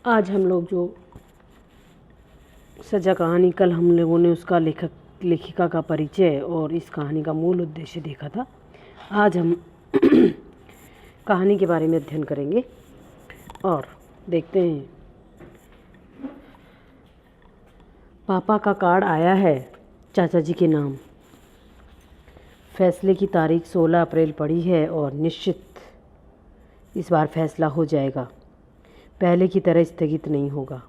आज हम लोग जो सजा कहानी, कल हम लोगों ने उसका लेखिका का परिचय और इस कहानी का मूल उद्देश्य देखा था। आज हम कहानी के बारे में अध्ययन करेंगे और देखते हैं। पापा का कार्ड आया है चाचा जी के नाम। फैसले की तारीख 16 अप्रैल पड़ी है और निश्चित इस बार फैसला हो जाएगा। पहले की तरह स्थगित नहीं होगा।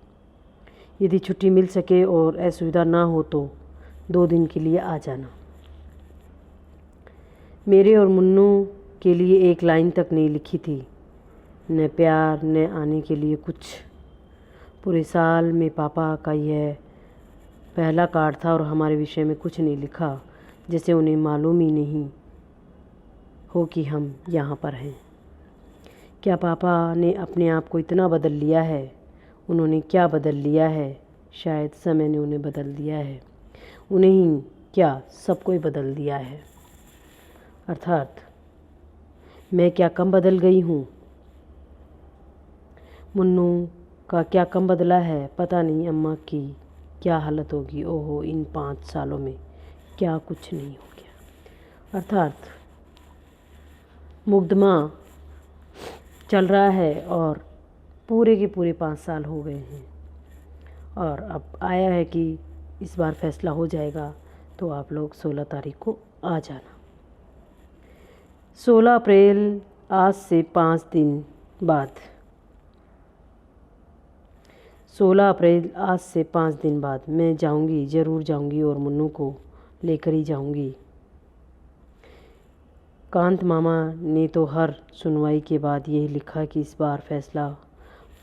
यदि छुट्टी मिल सके और असुविधा ना हो तो 2 दिन के लिए आ जाना। मेरे और मुन्नू के लिए एक लाइन तक नहीं लिखी थी, न प्यार न आने के लिए कुछ। पूरे साल में पापा का यह पहला कार्ड था और हमारे विषय में कुछ नहीं लिखा, जैसे उन्हें मालूम ही नहीं हो कि हम यहाँ पर हैं। क्या पापा ने अपने आप को इतना बदल लिया है? उन्होंने क्या बदल लिया है? शायद समय ने उन्हें बदल दिया है। उन्हें ही क्या, सबको ही बदल दिया है। अर्थात मैं क्या कम बदल गई हूँ? मुन्नू का क्या कम बदला है? पता नहीं अम्मा की क्या हालत होगी। ओहो, इन 5 सालों में क्या कुछ नहीं हो गया। अर्थात मुकदमा चल रहा है और पूरे के पूरे 5 साल हो गए हैं और अब आया है कि इस बार फैसला हो जाएगा, तो आप लोग 16 तारीख को आ जाना। 16 अप्रैल आज से 5 दिन बाद 16 अप्रैल आज से 5 दिन बाद मैं जाऊंगी, ज़रूर जाऊंगी और मुन्नू को लेकर ही जाऊंगी। कांत मामा ने तो हर सुनवाई के बाद यही लिखा कि इस बार फैसला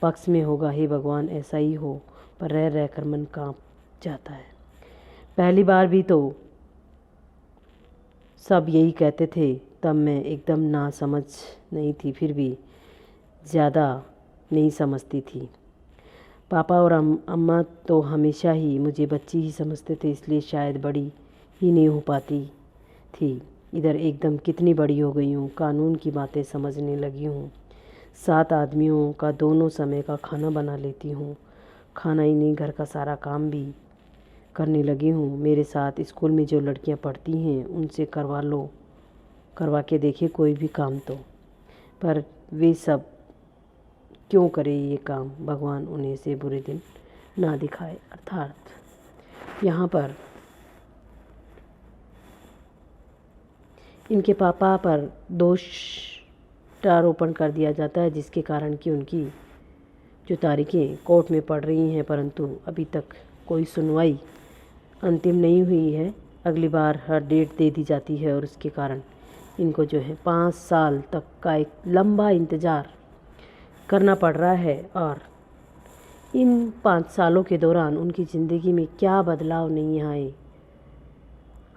पक्ष में होगा। हे भगवान, ऐसा ही हो, पर रह रह कर मन कांप जाता है। पहली बार भी तो सब यही कहते थे, तब मैं एकदम ना समझ नहीं थी, फिर भी ज़्यादा नहीं समझती थी। पापा और अम्मा तो हमेशा ही मुझे बच्ची ही समझते थे, इसलिए शायद बड़ी ही नहीं हो पाती थी। इधर एकदम कितनी बड़ी हो गई हूँ, कानून की बातें समझने लगी हूँ। 7 आदमियों का दोनों समय का खाना बना लेती हूँ। खाना ही नहीं, घर का सारा काम भी करने लगी हूँ। मेरे साथ स्कूल में जो लड़कियाँ पढ़ती हैं उनसे करवा के देखे कोई भी काम तो, पर वे सब क्यों करे ये काम? भगवान उन्हें से बुरे दिन ना दिखाए। अर्थात यहाँ पर इनके पापा पर दोषारोपण कर दिया जाता है, जिसके कारण कि उनकी जो तारीखें कोर्ट में पड़ रही हैं, परंतु अभी तक कोई सुनवाई अंतिम नहीं हुई है। अगली बार हर डेट दे दी जाती है और उसके कारण इनको जो है 5 साल तक का एक लंबा इंतज़ार करना पड़ रहा है। और इन 5 सालों के दौरान उनकी ज़िंदगी में क्या बदलाव नहीं आए,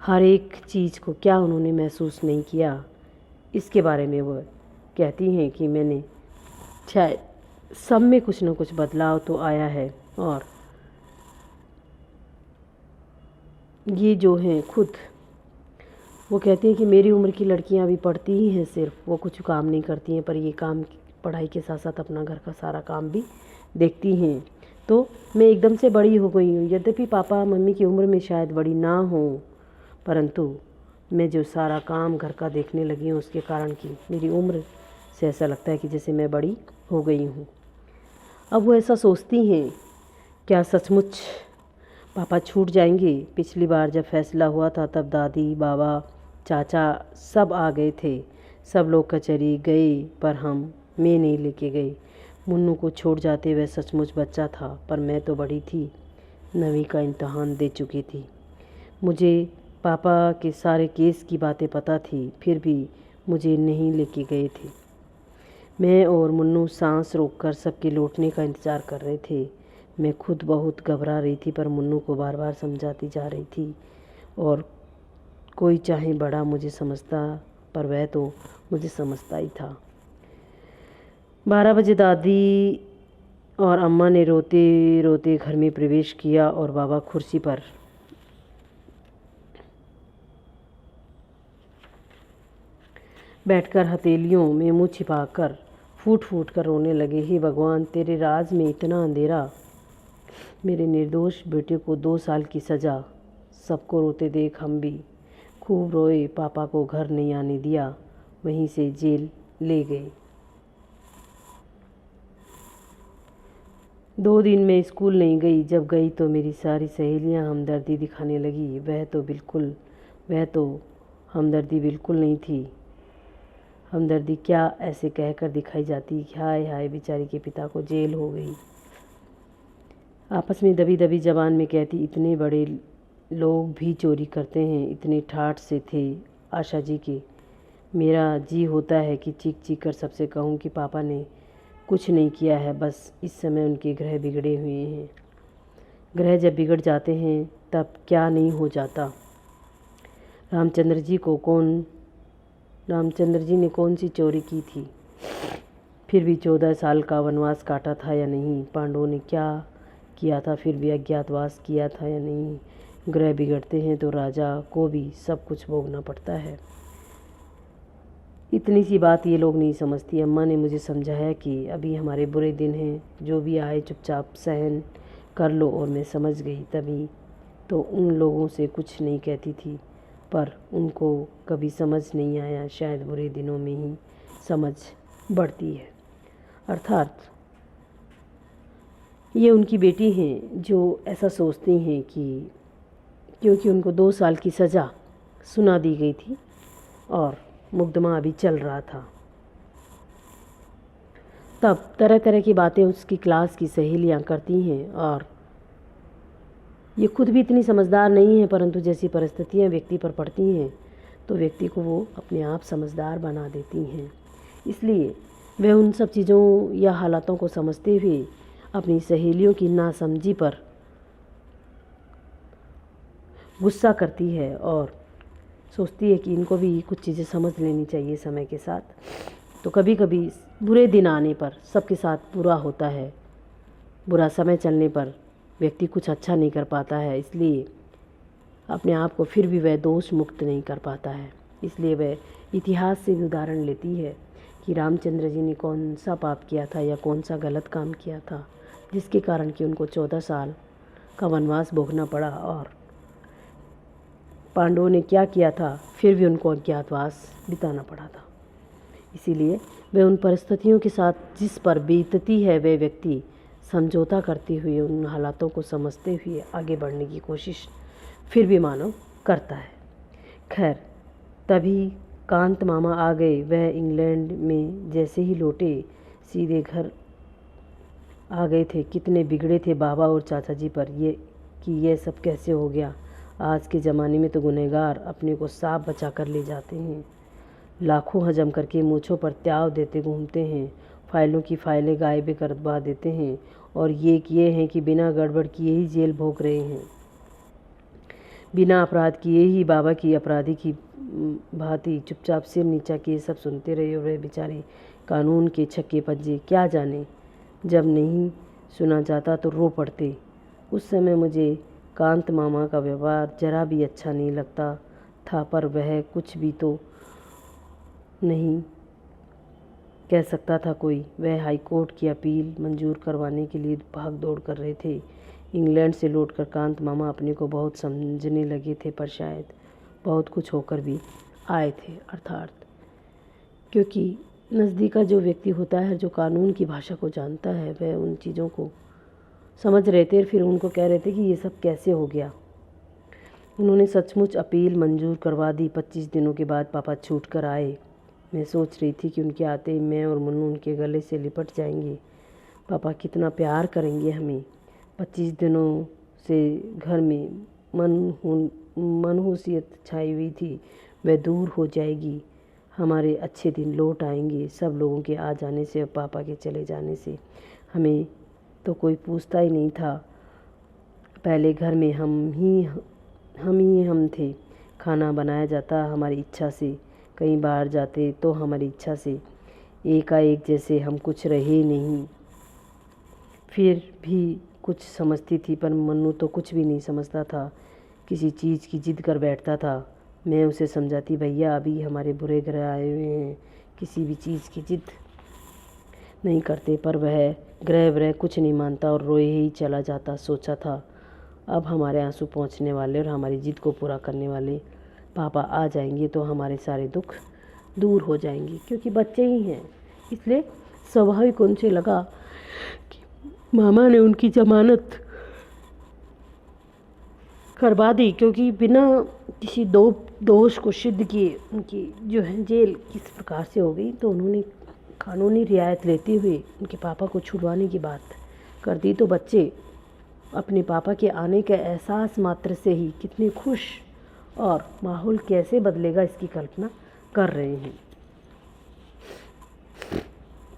हर एक चीज़ को क्या उन्होंने महसूस नहीं किया, इसके बारे में वो कहती हैं कि मैंने शायद सब में कुछ न कुछ बदलाव तो आया है। और ये जो हैं खुद वो कहती हैं कि मेरी उम्र की लड़कियां अभी पढ़ती ही हैं, सिर्फ वो कुछ काम नहीं करती हैं, पर ये काम पढ़ाई के साथ साथ अपना घर का सारा काम भी देखती हैं। तो मैं एकदम से बड़ी हो गई हूँ। यद्यपि पापा मम्मी की उम्र में शायद बड़ी ना हो, परंतु मैं जो सारा काम घर का देखने लगी हूँ उसके कारण कि मेरी उम्र से ऐसा लगता है कि जैसे मैं बड़ी हो गई हूँ। अब वो ऐसा सोचती हैं, क्या सचमुच पापा छूट जाएंगे? पिछली बार जब फैसला हुआ था तब दादी, बाबा, चाचा सब आ गए थे। सब लोग कचहरी गए, पर मैं नहीं लेके गई। मुन्नू को छोड़ जाते वह सचमुच बच्चा था, पर मैं तो बड़ी थी, 9वीं का इम्तहान दे चुकी थी। मुझे पापा के सारे केस की बातें पता थी, फिर भी मुझे नहीं लेके गए थे। मैं और मुन्नू सांस रोककर सबके लौटने का इंतज़ार कर रहे थे। मैं खुद बहुत घबरा रही थी, पर मुन्नू को बार बार समझाती जा रही थी। और कोई चाहे बड़ा मुझे समझता, पर वह तो मुझे समझता ही था। 12 बजे दादी और अम्मा ने रोते रोते घर में प्रवेश किया और बाबा कुर्सी पर बैठकर हथेलियों में मुंह छिपाकर फूट फूट कर रोने लगे। हे भगवान, तेरे राज में इतना अंधेरा, मेरे निर्दोष बेटे को 2 साल की सज़ा। सबको रोते देख हम भी खूब रोए। पापा को घर नहीं आने दिया, वहीं से जेल ले गए। 2 दिन में स्कूल नहीं गई। जब गई तो मेरी सारी सहेलियां हमदर्दी दिखाने लगी। वह तो हमदर्दी बिल्कुल नहीं थी। हमदर्दी क्या ऐसे कहकर दिखाई जाती कि हाय हाय बेचारी के पिता को जेल हो गई। आपस में दबी दबी जबान में कहती, इतने बड़े लोग भी चोरी करते हैं। इतने ठाठ से थे आशा जी के। मेरा जी होता है कि चीख चीख कर सबसे कहूँ कि पापा ने कुछ नहीं किया है, बस इस समय उनके ग्रह बिगड़े हुए हैं। ग्रह जब बिगड़ जाते हैं तब क्या नहीं हो जाता। रामचंद्र जी ने कौन सी चोरी की थी? फिर भी 14 साल का वनवास काटा था या नहीं? पांडवों ने क्या किया था? फिर भी अज्ञातवास किया था या नहीं? ग्रह बिगड़ते हैं तो राजा को भी सब कुछ भोगना पड़ता है। इतनी सी बात ये लोग नहीं समझती। अम्मा ने मुझे समझाया कि अभी हमारे बुरे दिन हैं, जो भी आए चुपचाप सहन कर लो, और मैं समझ गई। तभी तो उन लोगों से कुछ नहीं कहती थी, पर उनको कभी समझ नहीं आया। शायद बुरे दिनों में ही समझ बढ़ती है। अर्थात ये उनकी बेटी हैं जो ऐसा सोचती हैं कि क्योंकि उनको 2 साल की सज़ा सुना दी गई थी और मुकदमा अभी चल रहा था, तब तरह तरह की बातें उसकी क्लास की सहेलियां करती हैं। और ये खुद भी इतनी समझदार नहीं है, परंतु जैसी परिस्थितियां व्यक्ति पर पड़ती हैं तो व्यक्ति को वो अपने आप समझदार बना देती हैं। इसलिए वह उन सब चीज़ों या हालातों को समझते हुए अपनी सहेलियों की नासमझी पर गुस्सा करती है और सोचती है कि इनको भी कुछ चीज़ें समझ लेनी चाहिए समय के साथ। तो कभी कभी बुरे दिन आने पर सबके साथ बुरा होता है। बुरा समय चलने पर व्यक्ति कुछ अच्छा नहीं कर पाता है, इसलिए अपने आप को फिर भी वह दोष मुक्त नहीं कर पाता है। इसलिए वह इतिहास से भी उदाहरण लेती है कि रामचंद्र जी ने कौन सा पाप किया था या कौन सा गलत काम किया था, जिसके कारण कि उनको 14 साल का वनवास भोगना पड़ा। और पांडवों ने क्या किया था, फिर भी उनको अज्ञातवास बिताना पड़ा था। इसीलिए वह उन परिस्थितियों के साथ जिस पर बीतती है, वह व्यक्ति समझौता करते हुए उन हालातों को समझते हुए आगे बढ़ने की कोशिश फिर भी मानव करता है। खैर, तभी कांत मामा आ गए। वह इंग्लैंड में जैसे ही लौटे सीधे घर आ गए थे। कितने बिगड़े थे बाबा और चाचा जी पर ये सब कैसे हो गया। आज के ज़माने में तो गुनहगार अपने को सांप बचा कर ले जाते हैं, लाखों हजम करके मूँछों पर त्याव देते घूमते हैं, फाइलों की फाइलें गायब करवा देते हैं, और ये हैं कि बिना गड़बड़ किए ही जेल भोग रहे हैं, बिना अपराध किए ही बाबा की अपराधी की भांति चुपचाप सिर नीचा किए सब सुनते रहे। और वे बेचारे कानून के छक्के पंजे क्या जाने, जब नहीं सुना जाता तो रो पड़ते। उस समय मुझे कांत मामा का व्यवहार जरा भी अच्छा नहीं लगता था, पर वह कुछ भी तो नहीं कह सकता था कोई। वह हाई कोर्ट की अपील मंजूर करवाने के लिए भाग दौड़ कर रहे थे। इंग्लैंड से लौटकर कांत मामा अपने को बहुत समझने लगे थे, पर शायद बहुत कुछ होकर भी आए थे। अर्थात क्योंकि नज़दीक का जो व्यक्ति होता है, जो कानून की भाषा को जानता है, वह उन चीज़ों को समझ रहे थे। फिर उनको कह रहे थे कि ये सब कैसे हो गया। उन्होंने सचमुच अपील मंजूर करवा दी। 25 दिनों के बाद पापा छूट कर आए। मैं सोच रही थी कि उनके आते ही मैं और मन्नू उनके गले से लिपट जाएंगे। पापा कितना प्यार करेंगे हमें। 25 दिनों से घर में मनहूसियत छाई हुई थी, वह दूर हो जाएगी। हमारे अच्छे दिन लौट आएंगे। सब लोगों के आ जाने से और पापा के चले जाने से हमें तो कोई पूछता ही नहीं था। पहले घर में हम थे। खाना बनाया जाता हमारी इच्छा से, कहीं बाहर जाते तो हमारी इच्छा से। एकाएक जैसे हम कुछ रहे नहीं। फिर भी कुछ समझती थी, पर मन्नू तो कुछ भी नहीं समझता था। किसी चीज़ की जिद कर बैठता था। मैं उसे समझाती, भैया अभी हमारे बुरे ग्रह आए हुए हैं, किसी भी चीज़ की जिद नहीं करते, पर वह ग्रह व्रह कुछ नहीं मानता और रोए ही चला जाता। सोचा था अब हमारे आंसू पहुँचने वाले और हमारी जिद को पूरा करने वाले पापा आ जाएंगे तो हमारे सारे दुख दूर हो जाएंगे, क्योंकि बच्चे ही हैं। इसलिए स्वाभाविक उनसे लगा कि मामा ने उनकी जमानत करवा दी, क्योंकि बिना किसी दोष को सिद्ध किए उनकी जो है जेल किस प्रकार से हो गई, तो उन्होंने कानूनी रियायत लेते हुए उनके पापा को छुड़वाने की बात कर दी। तो बच्चे अपने पापा के आने के एहसास मात्र से ही कितने खुश और माहौल कैसे बदलेगा इसकी कल्पना कर रहे हैं।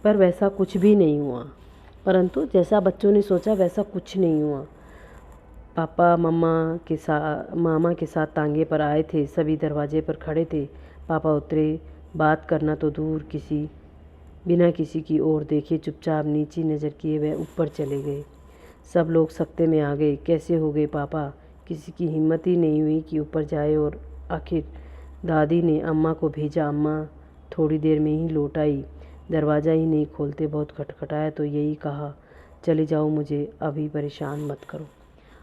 पर वैसा कुछ भी नहीं हुआ, परंतु जैसा बच्चों ने सोचा वैसा कुछ नहीं हुआ। पापा मामा के साथ तांगे पर आए थे, सभी दरवाजे पर खड़े थे। पापा उतरे, बात करना तो दूर, बिना किसी की ओर देखे चुपचाप नीची नज़र किए वह ऊपर चले गए। सब लोग सकते में आ गए। कैसे हो गए पापा? किसी की हिम्मत ही नहीं हुई कि ऊपर जाए और आखिर दादी ने अम्मा को भेजा। अम्मा थोड़ी देर में ही लौट आई। दरवाज़ा ही नहीं खोलते बहुत खटखटाया तो यही कहा, चले जाओ, मुझे अभी परेशान मत करो।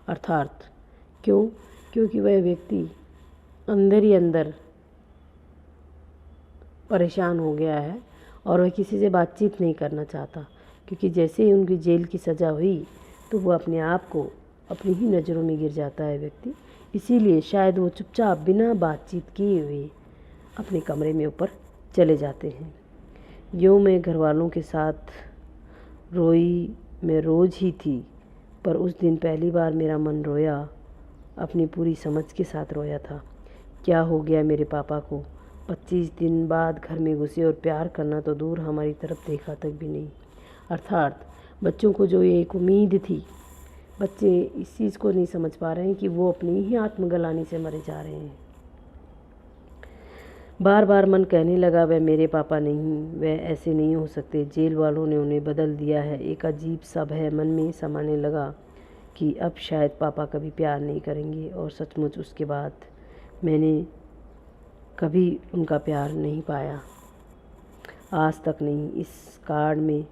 अर्थात क्यों? क्योंकि वह व्यक्ति अंदर ही अंदर परेशान हो गया है और वह किसी से बातचीत नहीं करना चाहता, क्योंकि जैसे ही उनकी जेल की सज़ा हुई तो वो अपने आप को अपनी ही नज़रों में गिर जाता है व्यक्ति। इसीलिए शायद वो चुपचाप बिना बातचीत किए हुए अपने कमरे में ऊपर चले जाते हैं। यूँ मैं घर वालों के साथ रोई मैं रोज़ ही थी, पर उस दिन पहली बार मेरा मन रोया, अपनी पूरी समझ के साथ रोया था। क्या हो गया मेरे पापा को? 25 दिन बाद घर में घुसे और प्यार करना तो दूर, हमारी तरफ देखा तक भी नहीं। अर्थात बच्चों को जो एक उम्मीद थी, बच्चे इस चीज़ को नहीं समझ पा रहे हैं कि वो अपनी ही आत्मग्लानि से मरे जा रहे हैं। बार बार मन कहने लगा वह मेरे पापा नहीं, वह ऐसे नहीं हो सकते, जेल वालों ने उन्हें बदल दिया है। एक अजीब सा भय मन में समाने लगा कि अब शायद पापा कभी प्यार नहीं करेंगे। और सचमुच उसके बाद मैंने कभी उनका प्यार नहीं पाया, आज तक नहीं। इस कार्ड में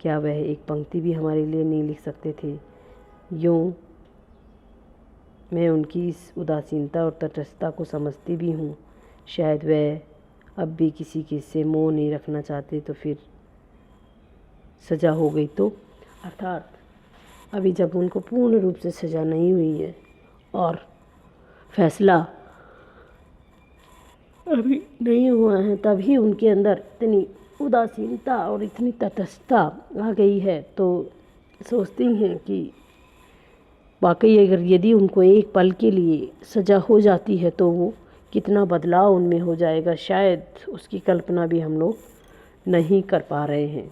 क्या वह एक पंक्ति भी हमारे लिए नहीं लिख सकते थे? यूँ मैं उनकी इस उदासीनता और तटस्थता को समझती भी हूँ। शायद वह अब भी किसी के से मोह नहीं रखना चाहते, तो फिर सज़ा हो गई तो? अर्थात अभी जब उनको पूर्ण रूप से सज़ा नहीं हुई है और फैसला अभी नहीं हुआ है, तभी उनके अंदर इतनी उदासीनता और इतनी तटस्थता आ गई है, तो सोचती हैं कि वाकई अगर यदि उनको एक पल के लिए सज़ा हो जाती है तो वो कितना बदलाव उनमें हो जाएगा, शायद उसकी कल्पना भी हम लोग नहीं कर पा रहे हैं।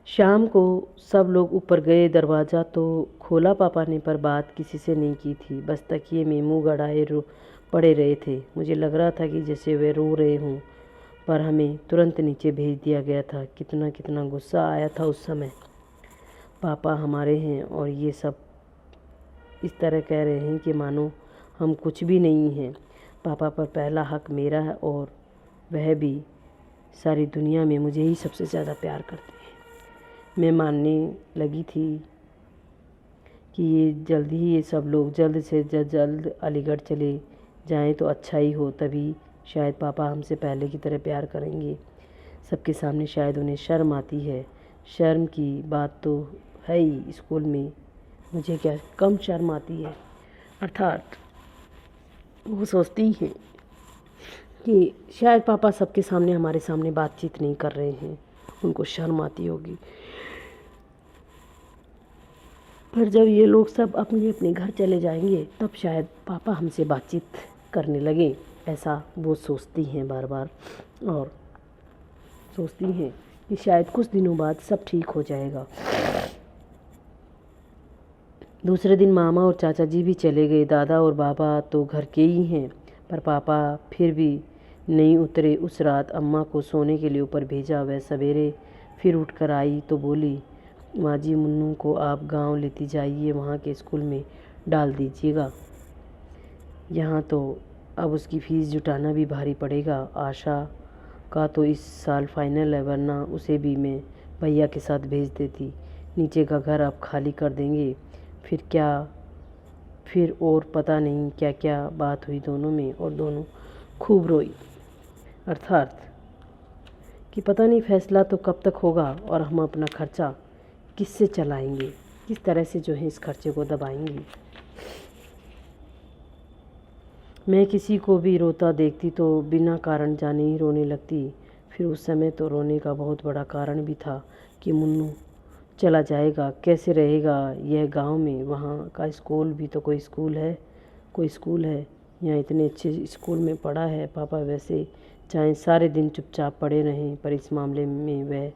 शाम को सब लोग ऊपर गए। दरवाज़ा तो खोला पापा ने, पर बात किसी से नहीं की थी। बस तकिए में मुंह गड़ाए पड़े रहे थे। मुझे लग रहा था कि जैसे वे रो रहे हों, पर हमें तुरंत नीचे भेज दिया गया था। कितना कितना गुस्सा आया था उस समय। पापा हमारे हैं और ये सब इस तरह कह रहे हैं कि मानो हम कुछ भी नहीं हैं। पापा पर पहला हक मेरा है और वह भी सारी दुनिया में मुझे ही सबसे ज़्यादा प्यार करते हैं। मैं मानने लगी थी कि ये सब लोग जल्द से जल्द अलीगढ़ चले जाएं तो अच्छा ही हो, तभी शायद पापा हमसे पहले की तरह प्यार करेंगे। सबके सामने शायद उन्हें शर्म आती है। शर्म की बात तो है ही, स्कूल में मुझे क्या कम शर्म आती है। अर्थात वो सोचती हैं कि शायद पापा सबके सामने हमारे सामने बातचीत नहीं कर रहे हैं, उनको शर्म आती होगी। पर जब ये लोग सब अपने अपने घर चले जाएंगे तब शायद पापा हमसे बातचीत करने लगे, ऐसा वो सोचती हैं बार बार। और सोचती हैं कि शायद कुछ दिनों बाद सब ठीक हो जाएगा। दूसरे दिन मामा और चाचा जी भी चले गए। दादा और बाबा तो घर के ही हैं, पर पापा फिर भी नहीं उतरे। उस रात अम्मा को सोने के लिए ऊपर भेजा। वह सवेरे फिर उठकर आई तो बोली, माँ जी, मुन्नू को आप गांव लेती जाइए, वहाँ के स्कूल में डाल दीजिएगा। यहाँ तो अब उसकी फ़ीस जुटाना भी भारी पड़ेगा। आशा का तो इस साल फाइनल है, वरना उसे भी मैं भैया के साथ भेज देती। नीचे का घर अब खाली कर देंगे, फिर क्या, फिर और पता नहीं क्या क्या बात हुई दोनों में, और दोनों खूब रोई। अर्थात कि पता नहीं फैसला तो कब तक होगा और हम अपना खर्चा किससे चलाएंगे, किस तरह से जो है इस खर्चे को दबाएंगे। मैं किसी को भी रोता देखती तो बिना कारण जाने ही रोने लगती। फिर उस समय तो रोने का बहुत बड़ा कारण भी था कि मुन्नू चला जाएगा, कैसे रहेगा यह गांव में। वहाँ का स्कूल भी तो कोई स्कूल है, यहाँ इतने अच्छे स्कूल में पढ़ा है। पापा वैसे चाहे सारे दिन चुपचाप पड़े रहें, पर इस मामले में वह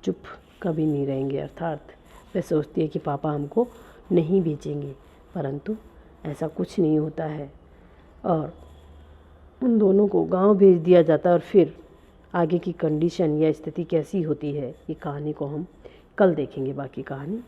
चुप कभी नहीं रहेंगे। अर्थात वह सोचती है कि पापा हमको नहीं भेजेंगे, परंतु ऐसा कुछ नहीं होता है और उन दोनों को गांव भेज दिया जाता है। और फिर आगे की कंडीशन या स्थिति कैसी होती है, ये कहानी को हम कल देखेंगे। बाकी कहानी